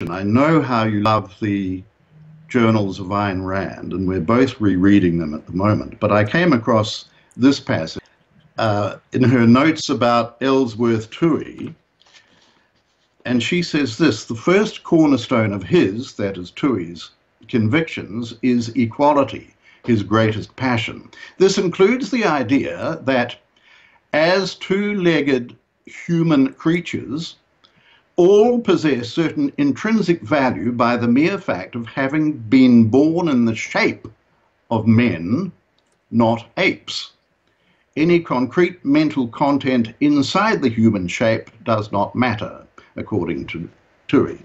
I know how you love the journals of Ayn Rand, and we're both rereading them at the moment, but I came across this passage in her notes about Ellsworth Toohey, and she says this: the first cornerstone of his, that is Toohey's, convictions is equality, his greatest passion. This includes the idea that as two-legged human creatures, all possess certain intrinsic value by the mere fact of having been born in the shape of men, not apes. Any concrete mental content inside the human shape does not matter, according to Toohey.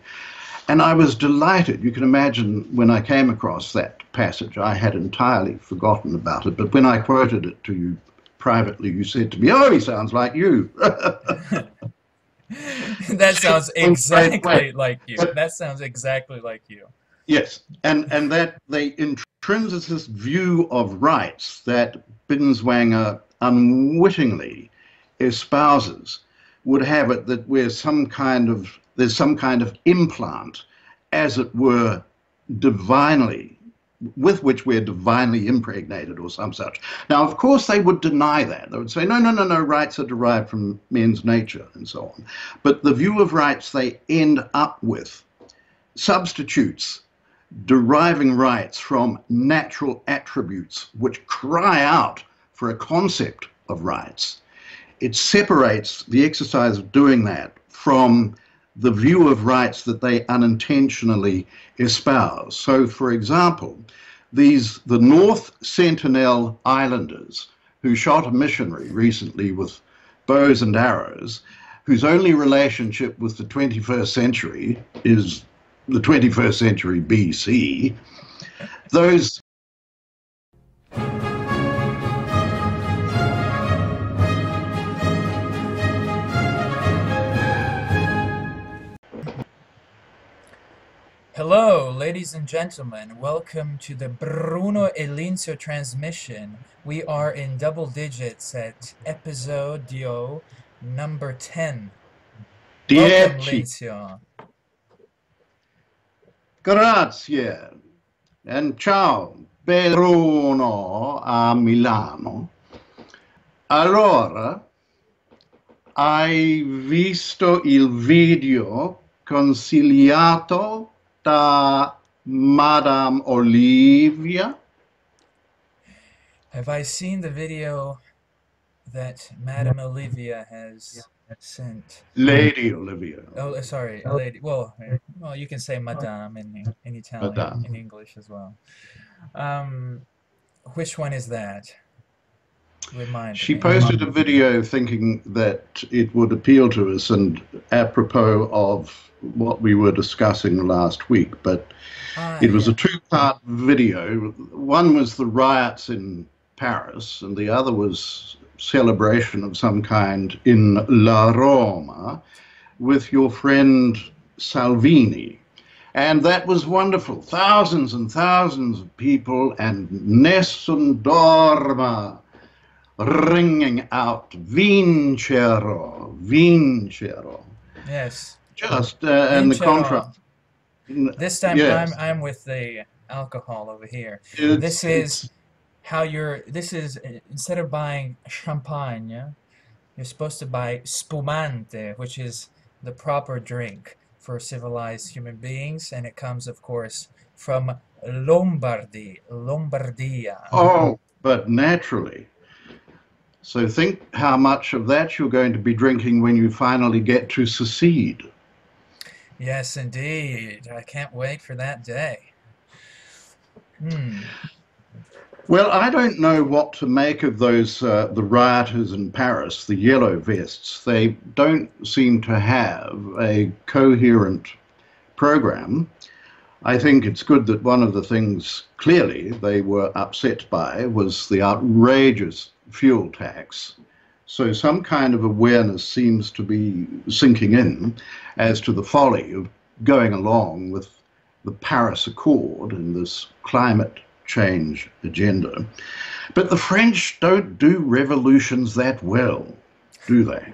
And I was delighted. You can imagine when I came across that passage, I had entirely forgotten about it, but when I quoted it to you privately, you said to me, "Oh, he sounds like you." That sounds exactly like you. That sounds exactly like you. Yes, and that the intrinsicist view of rights that Binswanger unwittingly espouses would have it that there's some kind of implant, as it were, divinely, with which we're divinely impregnated or some such. Now, of course, they would deny that. They would say, no, rights are derived from men's nature and so on. But the view of rights they end up with substitutes deriving rights from natural attributes which cry out for a concept of rights. It separates the exercise of doing that from the view of rights that they unintentionally espouse. So, for example, the North Sentinel Islanders who shot a missionary recently with bows and arrows, whose only relationship with the 21st century is the 21st century BC, those Hello, ladies and gentlemen. Welcome to the Bruno e Linzio Transmission. We are in double digits at episodio number 10. Welcome, Linzio. Grazie. And ciao, Bruno a Milano. Allora, hai visto il video consigliato da Madame Olivia? Have I seen the video that Madame Olivia has sent? Lady Olivia. Oh, sorry, lady. Well, you can say Madame in Italian, Madame. in English as well. Which one is that? Remind She me. posted a video thinking that it would appeal to us, and apropos of what we were discussing last week, but it was a two-part video. One was the riots in Paris, and the other was celebration of some kind in La Roma with your friend Salvini. And that was wonderful. Thousands and thousands of people, and Nessun Dorma ringing out, Vincero, Vincero. Yes. Just and the contrast. This time yes. I'm with the alcohol over here. This is instead of buying champagne, you're supposed to buy spumante, which is the proper drink for civilized human beings, and it comes, of course, from Lombardia. Oh, but naturally. So think how much of that you're going to be drinking when you finally get to secede. Yes, indeed. I can't wait for that day. Well, I don't know what to make of those, the rioters in Paris, the yellow vests. They don't seem to have a coherent program. I think it's good that one of the things clearly they were upset by was the outrageous fuel tax. So some kind of awareness seems to be sinking in as to the folly of going along with the Paris Accord and this climate change agenda. But the French don't do revolutions that well, do they?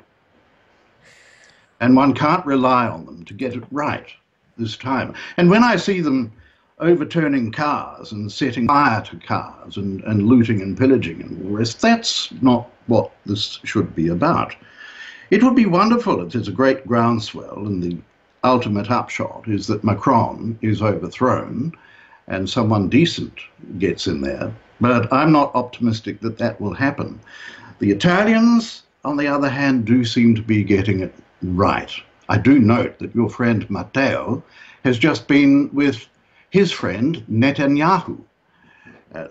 And one can't rely on them to get it right. this time. And when I see them overturning cars and setting fire to cars and looting and pillaging and all the rest, that's not what this should be about. It would be wonderful if there's a great groundswell and the ultimate upshot is that Macron is overthrown and someone decent gets in there. But I'm not optimistic that that will happen. The Italians, on the other hand, do seem to be getting it right. I do note that your friend Matteo has just been with his friend Netanyahu.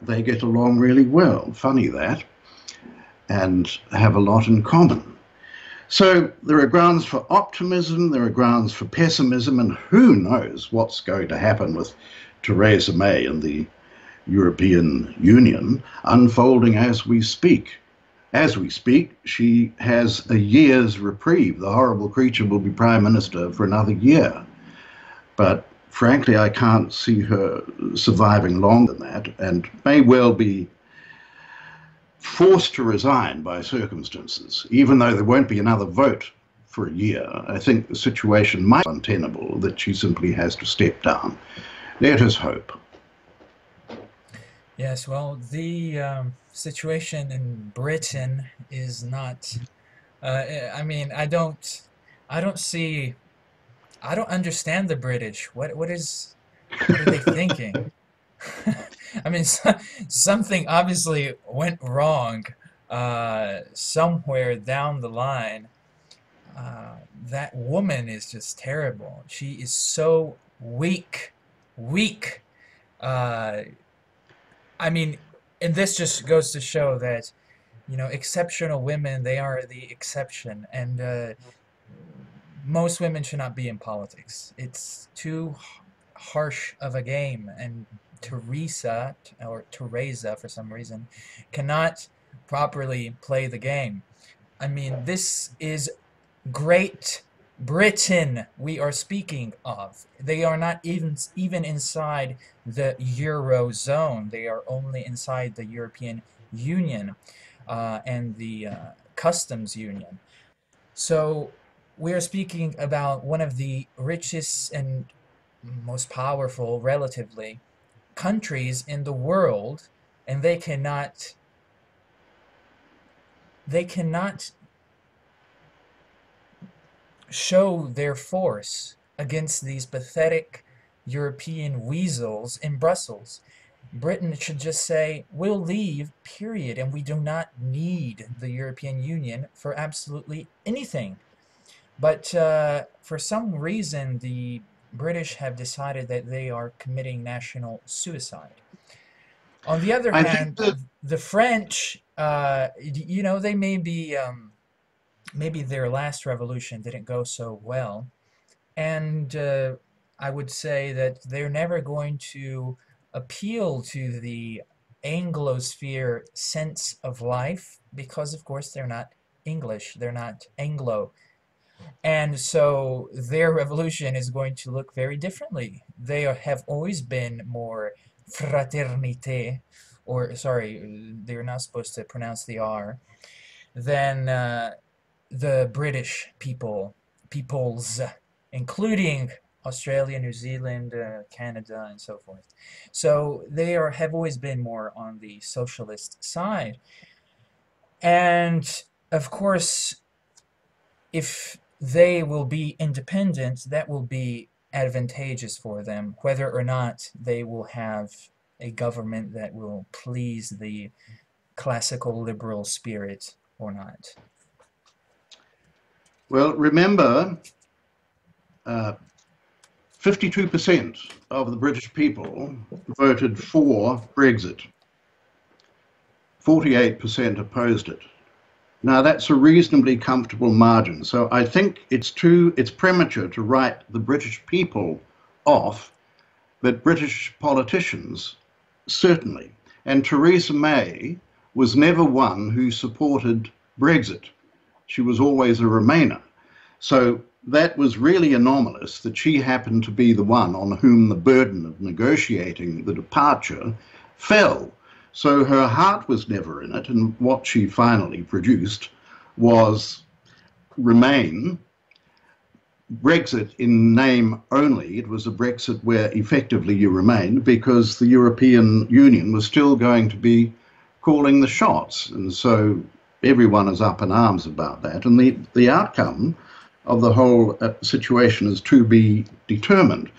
They get along really well, funny that, and have a lot in common. So there are grounds for optimism, there are grounds for pessimism, and who knows what's going to happen with Theresa May and the European Union unfolding as we speak. As we speak, she has a year's reprieve. The horrible creature will be Prime Minister for another year. But frankly, I can't see her surviving longer than that, and may well be forced to resign by circumstances, even though there won't be another vote for a year. I think the situation might be untenable, that she simply has to step down. Let us hope. Yes, well, the situation in Britain is not. I mean, I don't understand the British. What are they thinking? I mean, something obviously went wrong somewhere down the line. That woman is just terrible. She is so weak. I mean, and this just goes to show that, you know, exceptional women, they are the exception, and most women should not be in politics. It's too harsh of a game, and Teresa, or Teresa for some reason, cannot properly play the game. I mean, this is Great Britain we are speaking of. They are not even inside the Eurozone. They are only inside the European Union and the Customs Union. So we are speaking about one of the richest and most powerful, relatively, countries in the world, and they cannot show their force against these pathetic European weasels in Brussels. Britain should just say, we'll leave, period, and we do not need the European Union for absolutely anything. But for some reason, the British have decided that they are committing national suicide. On the other hand, the French, you know, they may be, maybe their last revolution didn't go so well, and I would say that they're never going to appeal to the Anglosphere sense of life because, of course, they're not English, they're not Anglo. And so their revolution is going to look very differently. They have always been more fraternité, or sorry, they're not supposed to pronounce the R, than the British peoples, including Australia, New Zealand, Canada, and so forth. So they have always been more on the socialist side. And of course, if they will be independent, that will be advantageous for them, whether or not they will have a government that will please the classical liberal spirit or not. Well, remember, 52% of the British people voted for Brexit. 48% opposed it. Now, that's a reasonably comfortable margin. So I think it's premature to write the British people off, but British politicians, certainly. And Theresa May was never one who supported Brexit. She was always a Remainer. So that was really anomalous that she happened to be the one on whom the burden of negotiating the departure fell. So her heart was never in it, and what she finally produced was Remain, Brexit in name only. It was a Brexit where effectively you remained because the European Union was still going to be calling the shots. And so everyone is up in arms about that. And the outcome of the whole situation is to be determined.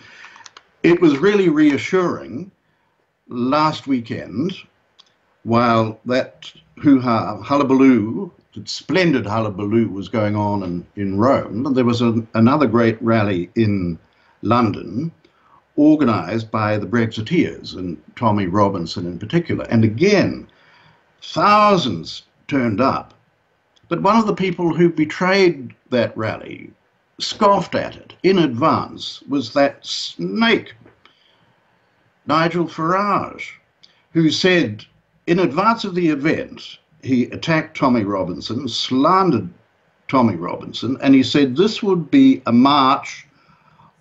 It was really reassuring last weekend, while that hoo-ha, hullabaloo, splendid hullabaloo was going on in Rome, there was another great rally in London organised by the Brexiteers, and Tommy Robinson in particular. And again, thousands turned up. But one of the people who betrayed that rally, scoffed at it in advance, was that snake, Nigel Farage, who said in advance of the event, he attacked Tommy Robinson, slandered Tommy Robinson, and he said this would be a march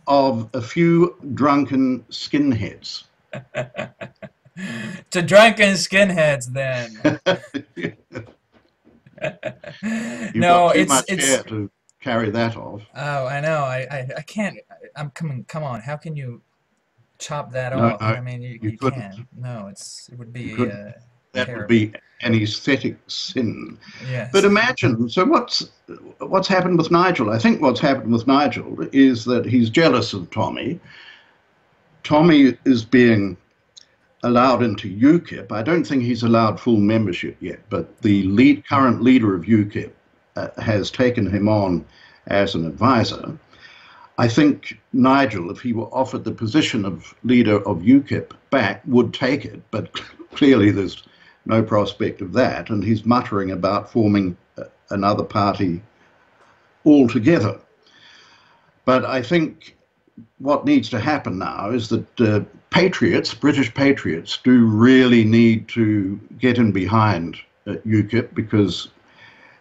of a few drunken skinheads. To drunken skinheads, then. You've No, got too it's much hair to carry that off. Oh, I know. I can't. I'm coming. Come on. How can you chop that No, off? no, I mean, you you couldn't. can't. No, it would be That terrible. would be an aesthetic sin. Yes. But imagine, so what's happened with Nigel? I think what's happened with Nigel is that he's jealous of Tommy. Tommy is being allowed into UKIP. I don't think he's allowed full membership yet, but the current leader of UKIP has taken him on as an advisor. I think Nigel, if he were offered the position of leader of UKIP back, would take it, but clearly there's no prospect of that, and he's muttering about forming another party altogether. But I think what needs to happen now is that patriots, British patriots, do really need to get in behind UKIP, because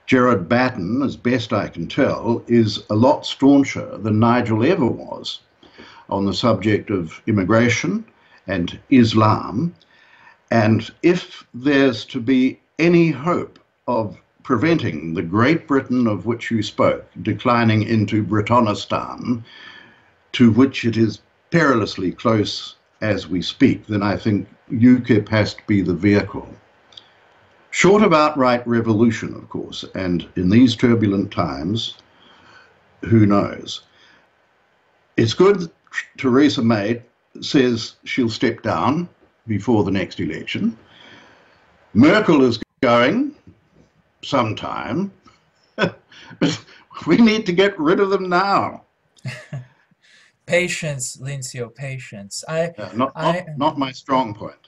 Gerard Batten, as best I can tell, is a lot stauncher than Nigel ever was on the subject of immigration and Islam. And if there's to be any hope of preventing the Great Britain of which you spoke declining into Britonistan, to which it is perilously close as we speak, then I think UKIP has to be the vehicle. Short of outright revolution, of course, and in these turbulent times, who knows? It's good that Theresa May says she'll step down before the next election. Merkel is going sometime, but we need to get rid of them now. Patience, Linzio, patience. Not my strong point.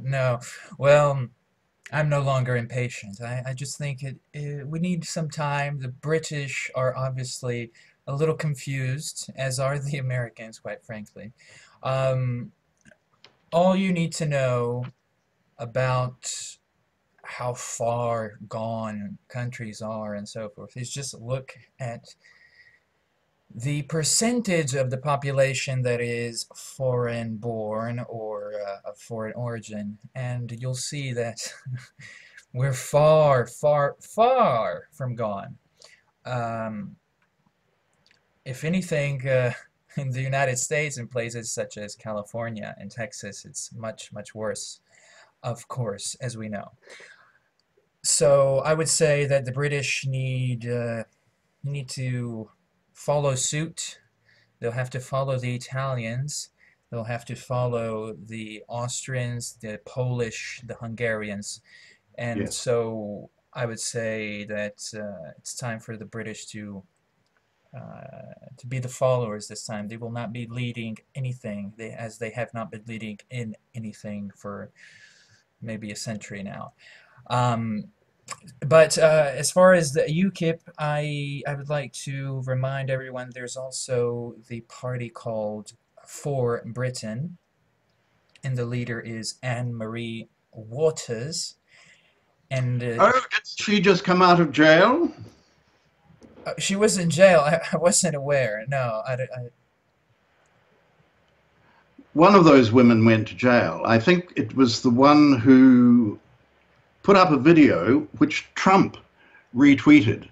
No, well, I'm no longer impatient. I just think we need some time. The British are obviously a little confused, as are the Americans, quite frankly. All you need to know about how far gone countries are and so forth is just look at the percentage of the population that is foreign-born or of foreign origin, and you'll see that we're far, far, far from gone. If anything, in the United States, in places such as California and Texas, it's much, much worse, of course, as we know. So I would say that the British need to follow suit. They'll have to follow the Italians. They'll have to follow the Austrians, the Polish, the Hungarians. And Yes. so I would say that it's time for the British to be the followers this time. They will not be leading anything, as they have not been leading in anything for maybe a century now. But as far as the UKIP, I would like to remind everyone there's also the party called For Britain, and the leader is Anne-Marie Waters. And Oh, did she just come out of jail? she was in jail. I wasn't aware. No, One of those women went to jail. I think it was the one who put up a video which Trump retweeted.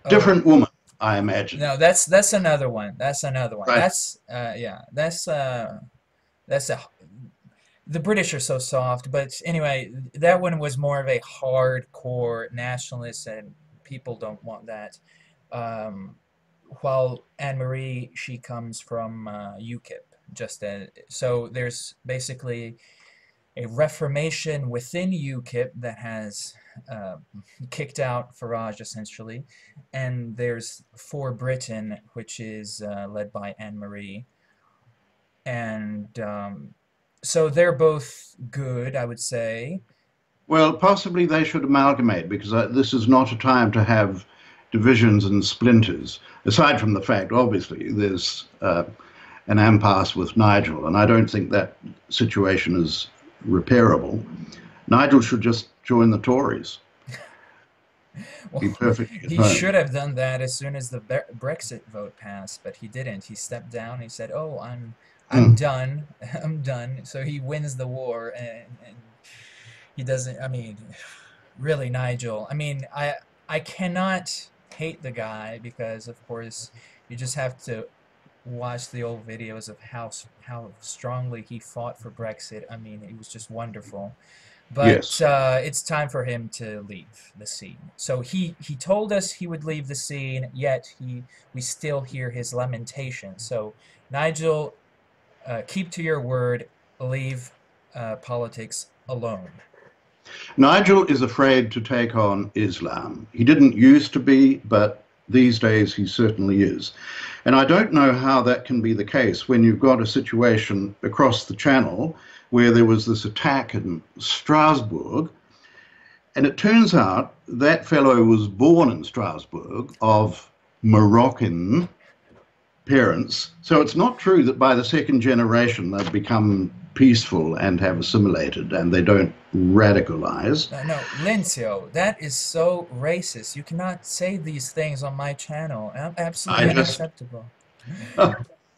Different woman. I imagine. No, that's another one. That's another one. Right. Yeah, that's a the British are so soft, but anyway, that one was more of a hardcore nationalist, and people don't want that. Um, while Anne Marie, she comes from UKIP, just as, so there's basically a reformation within UKIP that has uh, kicked out Farage essentially, and there's For Britain, which is led by Anne Marie, and so they're both good, I would say. Well, possibly they should amalgamate because this is not a time to have divisions and splinters. Aside from the fact, obviously, there's an impasse with Nigel, and I don't think that situation is repairable. Nigel should just join the Tories. Be Well, perfectly at he home. should have done that as soon as the Brexit vote passed, but he didn't. He stepped down. He said, "Oh, I'm Mm. done. I'm done." So he wins the war, and he doesn't. I mean, really, Nigel. I mean, I cannot hate the guy because, of course, you just have to watch the old videos of how strongly he fought for Brexit. I mean, it was just wonderful. But Yes. it's time for him to leave the scene. So he told us he would leave the scene, yet we still hear his lamentation. So Nigel, keep to your word. Leave politics alone. Nigel is afraid to take on Islam. He didn't used to be, but these days he certainly is. And I don't know how that can be the case when you've got a situation across the channel where there was this attack in Strasbourg, and it turns out that fellow was born in Strasbourg of Moroccan parents. So it's not true that by the second generation they've become peaceful and have assimilated and they don't radicalize. No, Linzio, that is so racist. You cannot say these things on my channel. Absolutely I just, unacceptable.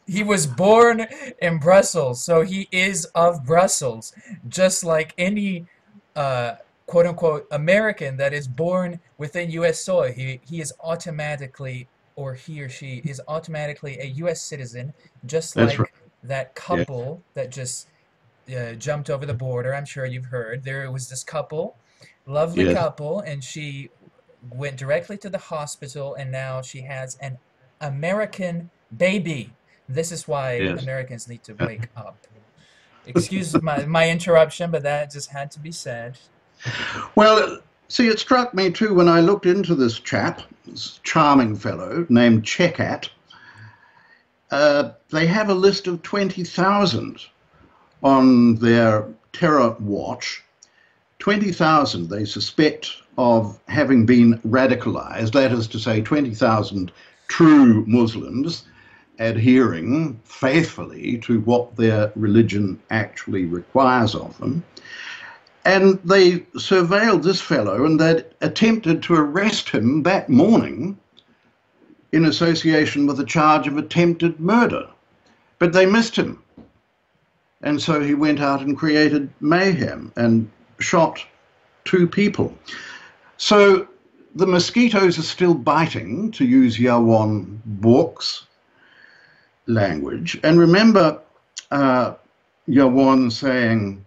He was born in Brussels, so he is of Brussels, just like any quote unquote American that is born within US soil. He is automatically, or he or she is automatically a US citizen, just that's right. like that Yeah. couple that just jumped over the border. I'm sure you've heard. There was this couple, lovely Yes. couple, and she went directly to the hospital, and now she has an American baby. This is why Yes. Americans need to wake up. Excuse my interruption, but that just had to be said. Well, see, it struck me too when I looked into this chap, this charming fellow named Chekat. They have a list of 20,000 on their terror watch. 20,000 they suspect of having been radicalized, that is to say, 20,000 true Muslims adhering faithfully to what their religion actually requires of them. And they surveilled this fellow and they'd attempted to arrest him that morning in association with a charge of attempted murder. But they missed him. And so he went out and created mayhem and shot 2 people. So the mosquitoes are still biting, to use Yawon Bork's language. And remember Yawon saying,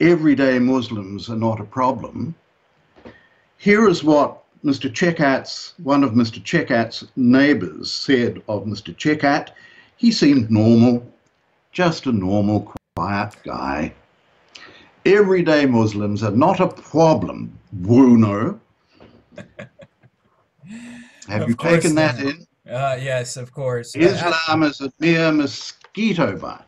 everyday Muslims are not a problem. Here is what one of Mr. Chekat's neighbors said of Mr. Chekat. He seemed normal, just a normal, quiet guy. Everyday Muslims are not a problem, Bruno. Have you Of course taken that not. in? Yes, of course. Islam is a mere mosquito bite.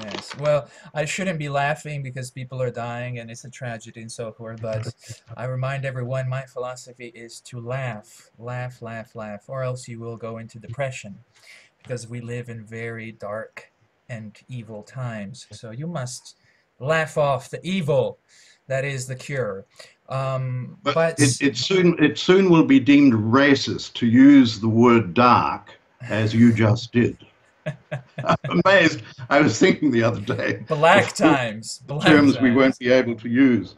Yes. Well, I shouldn't be laughing because people are dying and it's a tragedy and so forth, but I remind everyone my philosophy is to laugh, laugh, laugh, laugh, or else you will go into depression because we live in very dark and evil times. So you must laugh off the evil. That is the cure. But But it soon will be deemed racist to use the word dark as you just did. I'm amazed. I was thinking the other day black of times, black terms we won't times. be able to use.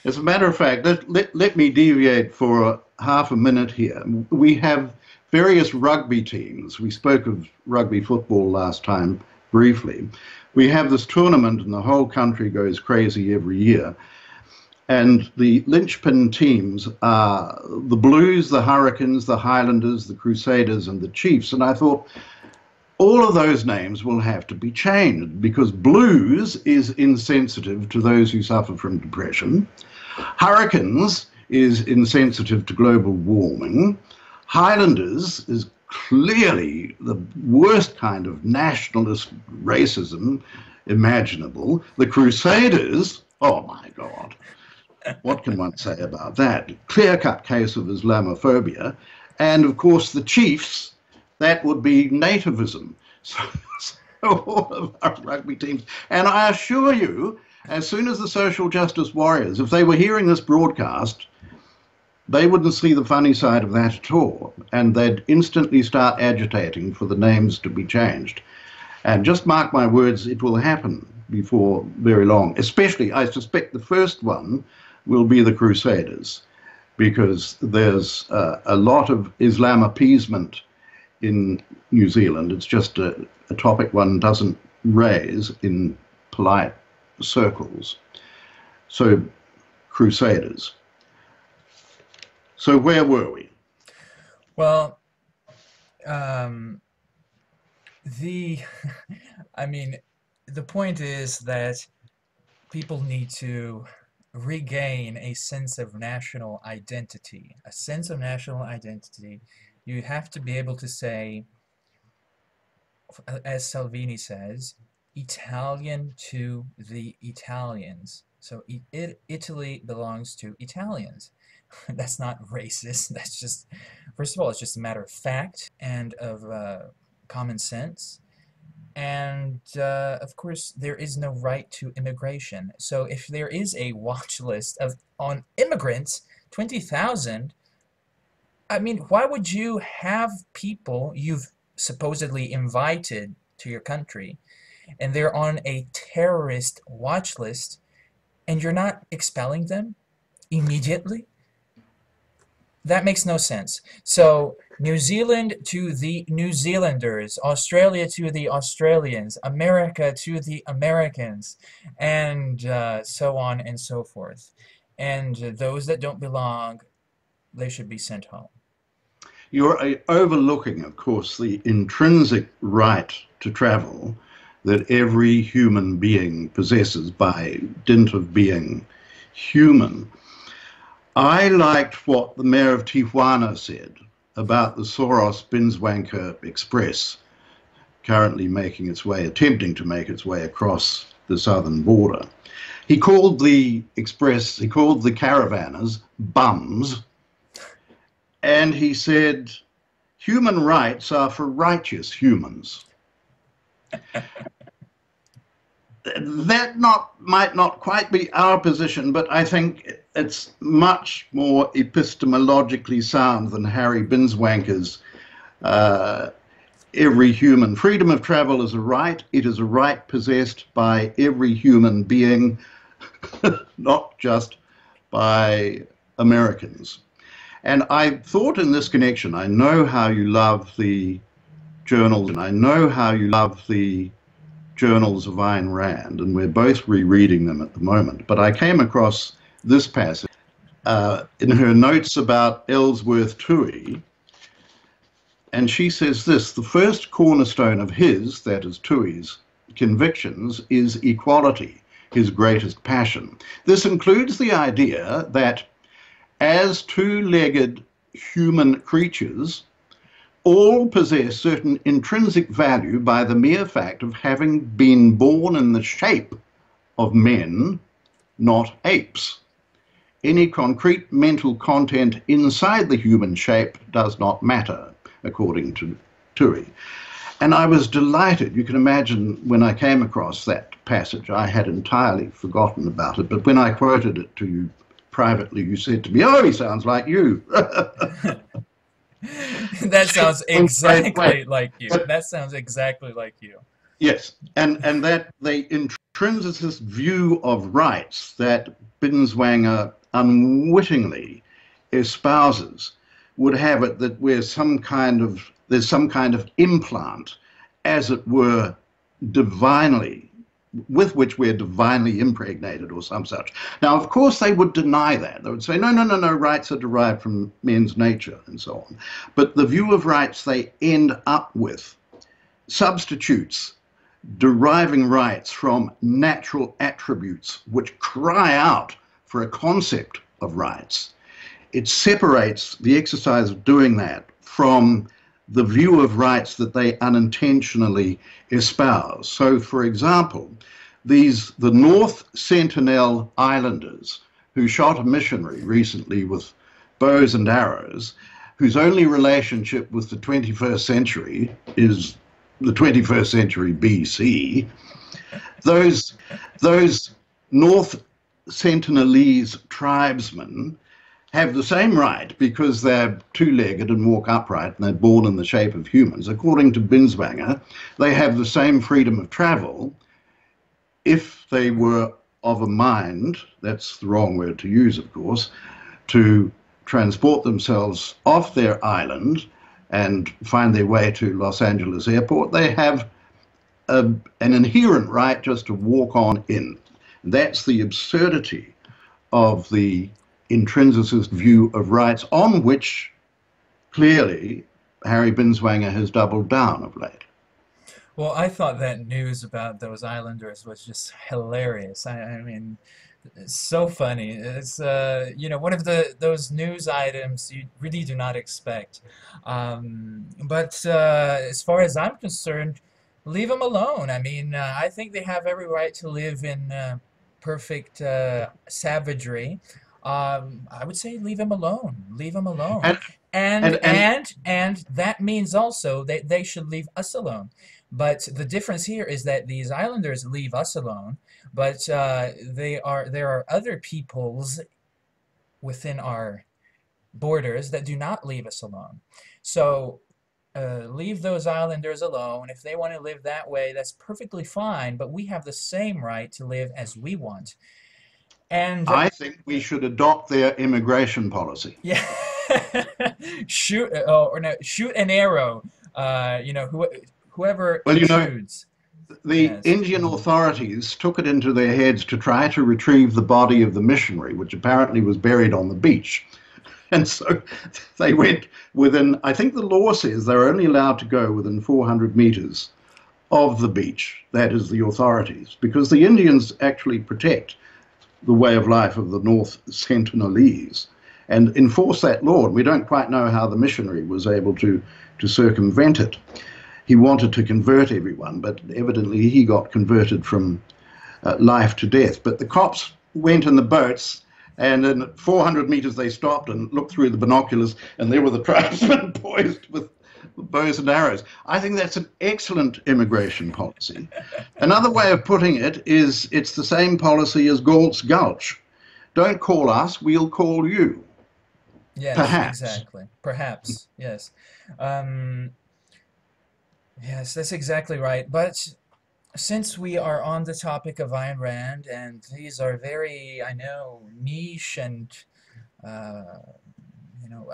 As a matter of fact, let me deviate for half a minute here. We have various rugby teams. We spoke of rugby football last time briefly. We have this tournament and the whole country goes crazy every year. And the linchpin teams are the Blues, the Hurricanes, the Highlanders, the Crusaders, and the Chiefs. And I thought, all of those names will have to be changed because Blues is insensitive to those who suffer from depression. Hurricanes is insensitive to global warming. Highlanders is clearly the worst kind of nationalist racism imaginable. The Crusaders, oh my God, what can one say about that? Clear-cut case of Islamophobia. And of course the Chiefs, that would be nativism. So all of our rugby teams. And I assure you, as soon as the social justice warriors, if they were hearing this broadcast, they wouldn't see the funny side of that at all. And they'd instantly start agitating for the names to be changed. And just mark my words, it will happen before very long. Especially, I suspect the first one will be the Crusaders, because there's a lot of Islam appeasement in New Zealand. It's just a topic one doesn't raise in polite circles. So, Crusaders. So where were we? Well, the point is that people need to regain a sense of national identity. A sense of national identity. You have to be able to say, as Salvini says, Italian to the Italians. So Italy belongs to Italians. That's not racist. That's just, first of all, it's just a matter of fact and of common sense. And of course, there is no right to immigration. So if there is a watch list on immigrants, 20,000, I mean, why would you have people you've supposedly invited to your country and they're on a terrorist watch list and you're not expelling them immediately? That makes no sense. So New Zealand to the New Zealanders, Australia to the Australians, America to the Americans, and so on and so forth. And those that don't belong, they should be sent home. You're overlooking, of course, the intrinsic right to travel that every human being possesses by dint of being human. I liked what the mayor of Tijuana said about the Soros-Binswanker Express currently attempting to make its way across the southern border. He called the caravanners bums, and he said, human rights are for righteous humans. That might not quite be our position, but I think it's much more epistemologically sound than Harry Binswanker's every human. Freedom of travel is a right. It is a right possessed by every human being, not just by Americans. And I thought in this connection, I know how you love the journals, and I know how you love the journals of Ayn Rand, and we're both rereading them at the moment. But I came across this passage in her notes about Ellsworth Toohey, and she says this: the first cornerstone of his, that is Toohey's, convictions is equality, his greatest passion. This includes the idea that as two-legged human creatures, all possess certain intrinsic value by the mere fact of having been born in the shape of men, not apes. Any concrete mental content inside the human shape does not matter, according to Toohey. And I was delighted. You can imagine when I came across that passage, I had entirely forgotten about it. But when I quoted it to you privately, you said to me, "Oh, he sounds like you." That sounds exactly like you. That sounds exactly like you. Yes, and that the intrinsicist view of rights that Binswanger unwittingly espouses would have it that there's some kind of implant, as it were, divinely, with which we're divinely impregnated or some such. Now, of course, they would deny that. They would say, no, no, no, no, rights are derived from men's nature and so on. But the view of rights they end up with substitutes deriving rights from natural attributes which cry out for a concept of rights. It separates the exercise of doing that from the view of rights that they unintentionally espouse. So, for example, the North Sentinel Islanders who shot a missionary recently with bows and arrows, whose only relationship with the 21st century is the 21st century BC, those North Sentinelese tribesmen have the same right because they're two-legged and walk upright and they're born in the shape of humans. According to Binswanger, they have the same freedom of travel if they were of a mind, that's the wrong word to use, of course, to transport themselves off their island and find their way to Los Angeles airport. They have an inherent right just to walk on in. That's the absurdity of the intrinsicist view of rights, on which clearly Harry Binswanger has doubled down of late. Well, I thought that news about those islanders was just hilarious. I mean, it's so funny. It's one of those news items you really do not expect. But as far as I'm concerned, leave them alone. I mean, I think they have every right to live in perfect savagery. I would say leave them alone. Leave them alone. And that means also that they should leave us alone. But the difference here is that these islanders leave us alone, but there are other peoples within our borders that do not leave us alone. So leave those islanders alone. If they want to live that way, that's perfectly fine, but we have the same right to live as we want. And I think we should adopt their immigration policy. Yeah. Shoot an arrow. Whoever intrudes. The Indian authorities took it into their heads to try to retrieve the body of the missionary, which apparently was buried on the beach. And so they went within, I think the law says they're only allowed to go within 400 meters of the beach. That is the authorities, because the Indians actually protect the way of life of the North Sentinelese and enforce that law. And we don't quite know how the missionary was able to circumvent it. He wanted to convert everyone, but evidently he got converted from life to death. But the cops went in the boats, and in 400 meters they stopped and looked through the binoculars, and there were the tribesmen poised with bows and arrows. I think that's an excellent immigration policy. Another way of putting it is it's the same policy as Galt's Gulch. Don't call us, we'll call you. Yes, perhaps. Exactly. Perhaps, yes. Yes, that's exactly right. But since we are on the topic of Ayn Rand, and these are very, I know, niche and,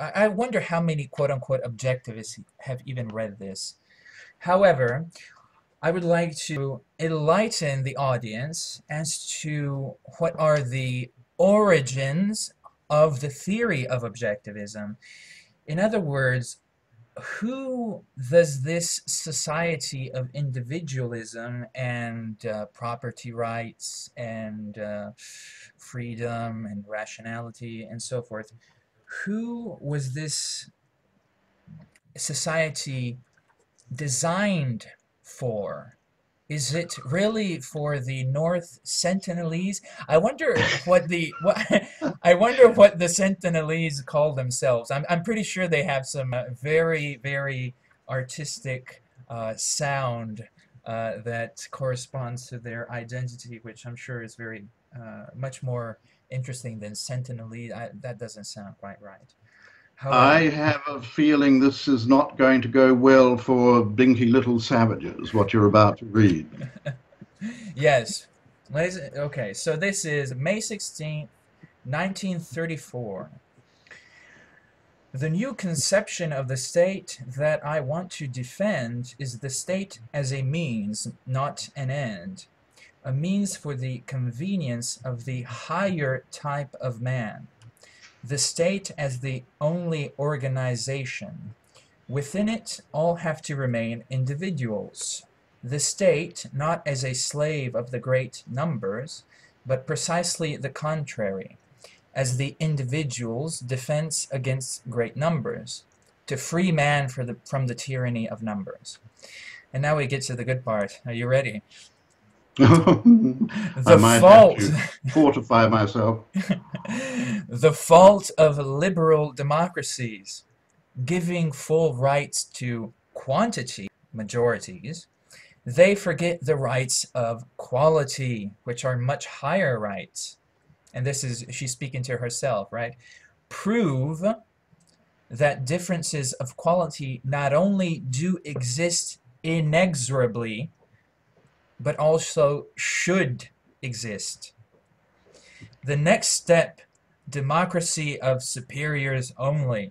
I wonder how many quote-unquote objectivists have even read this. However, I would like to enlighten the audience as to what are the origins of the theory of objectivism. In other words, who does this society of individualism and property rights and freedom and rationality and so forth, who was this society designed for? Is it really for the North Sentinelese? I wonder what the Sentinelese call themselves. I'm pretty sure they have some very, very artistic sound that corresponds to their identity, which I'm sure is very much more interesting than Sentinelese. That doesn't sound quite right. However, I have a feeling this is not going to go well for dinky little savages, what you're about to read. Yes. Okay, so this is May 16th, 1934. The new conception of the state that I want to defend is the state as a means, not an end. A means for the convenience of the higher type of man. The state as the only organization. Within it, all have to remain individuals. The state not as a slave of the great numbers, but precisely the contrary, as the individual's defense against great numbers, to free man from the tyranny of numbers. And now we get to the good part. Are you ready? I might have to fortify myself. The fault of liberal democracies, giving full rights to quantity, majorities, they forget the rights of quality, which are much higher rights. And this is, she's speaking to herself, right? Prove that differences of quality not only do exist inexorably, but also should exist. The next step, democracy of superiors only.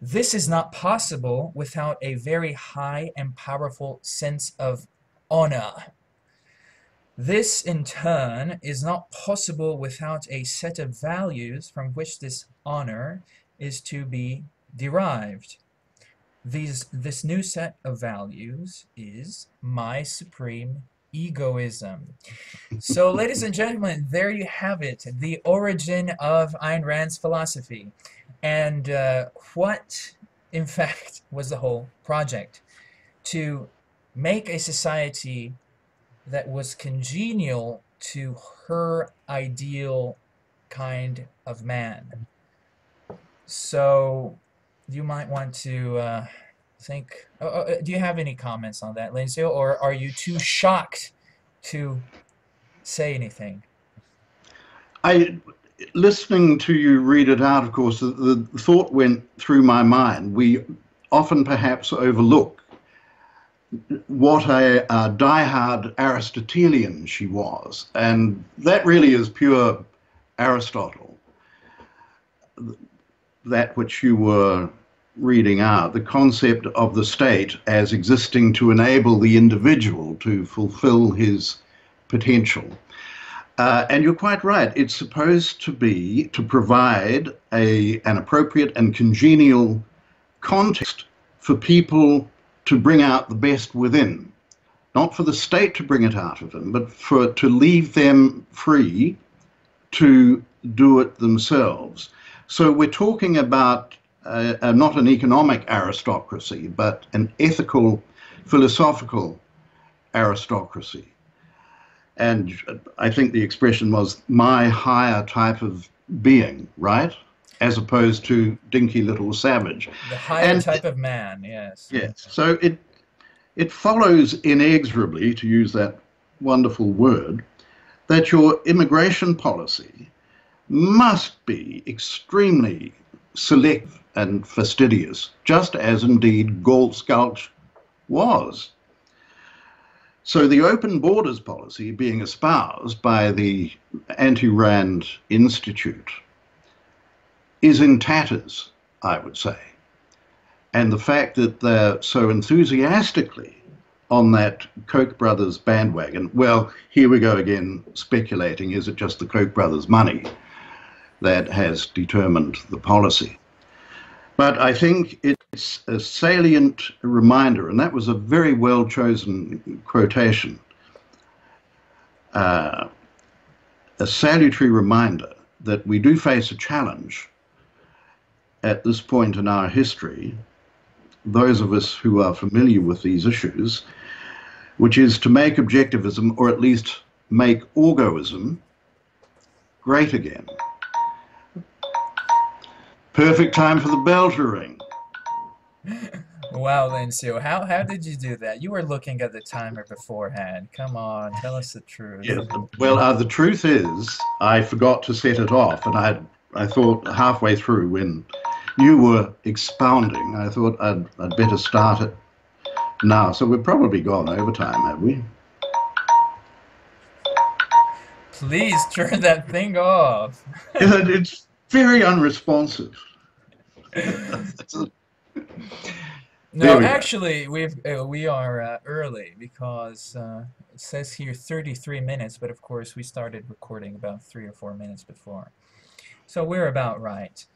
This is not possible without a very high and powerful sense of honor. This, in turn, is not possible without a set of values from which this honor is to be derived. This new set of values is my supreme egoism. So, ladies and gentlemen, there you have it, the origin of Ayn Rand's philosophy. And what, in fact, was the whole project? To make a society that was congenial to her ideal kind of man. So you might want to think, do you have any comments on that, Linzio, or are you too shocked to say anything? Listening to you read it out, of course, the thought went through my mind. We often perhaps overlook what a diehard Aristotelian she was, and that really is pure Aristotle, that which you were reading out, the concept of the state as existing to enable the individual to fulfill his potential. And you're quite right, it's supposed to be to provide an appropriate and congenial context for people to bring out the best within, not for the state to bring it out of them, but to leave them free to do it themselves. So we're talking about not an economic aristocracy, but an ethical, philosophical aristocracy. And I think the expression was my higher type of being, right? As opposed to dinky little savage. The higher type of man, yes. Yes. So it follows inexorably, to use that wonderful word, that your immigration policy must be extremely selective and fastidious, just as indeed Galt's Gulch was. So the open borders policy being espoused by the Anti-Rand Institute is in tatters, I would say. And the fact that they're so enthusiastically on that Koch brothers bandwagon, well, here we go again speculating, is it just the Koch brothers' money that has determined the policy? But I think it's a salient reminder, and that was a very well chosen quotation, a salutary reminder that we do face a challenge at this point in our history, those of us who are familiar with these issues, which is to make objectivism, or at least make orgoism, great again. Perfect time for the bell to ring. Wow, Linzio, how did you do that? You were looking at the timer beforehand. Come on, tell us the truth. Yes. Well, the truth is, I forgot to set it off, and I thought halfway through when you were expounding, I thought I'd better start it now. So we've probably gone over time, have we? Please turn that thing off. It's very unresponsive. No, we actually, we are early because it says here 33 minutes, but of course we started recording about 3 or 4 minutes before. So we're about right.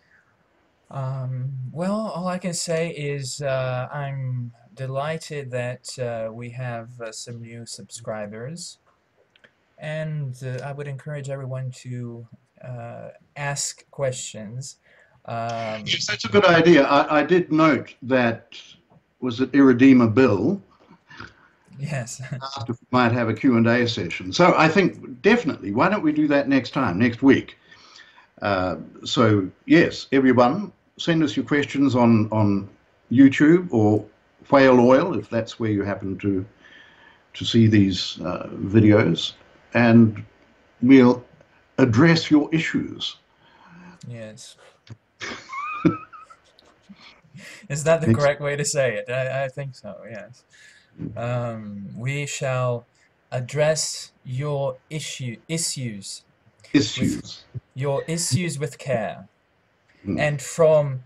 Well, all I can say is I'm delighted that we have some new subscribers, and I would encourage everyone to ask questions. Yes, that's a good idea. I did note that, was it Irredeemable? Yes. Asked if we might have a Q&A session. So I think definitely, why don't we do that next week? So yes, everyone, send us your questions on YouTube or Whale Oil, if that's where you happen to see these videos, and we'll address your issues. Yes. Is that the correct way to say it? I think so, yes. We shall address your issues. Your issues with care. And from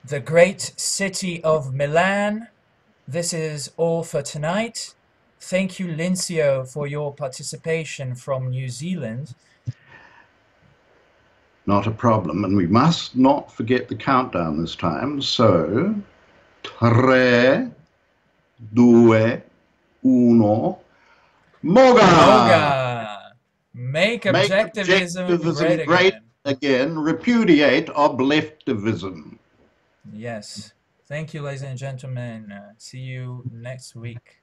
the great city of Milan, this is all for tonight. Thank you, Linzio, for your participation from New Zealand. Not a problem, and we must not forget the countdown this time. So, 3, 2, 1, Moga! Moga! Make objectivism great again. Repudiate Objectivism. Yes. Thank you, ladies and gentlemen. See you next week.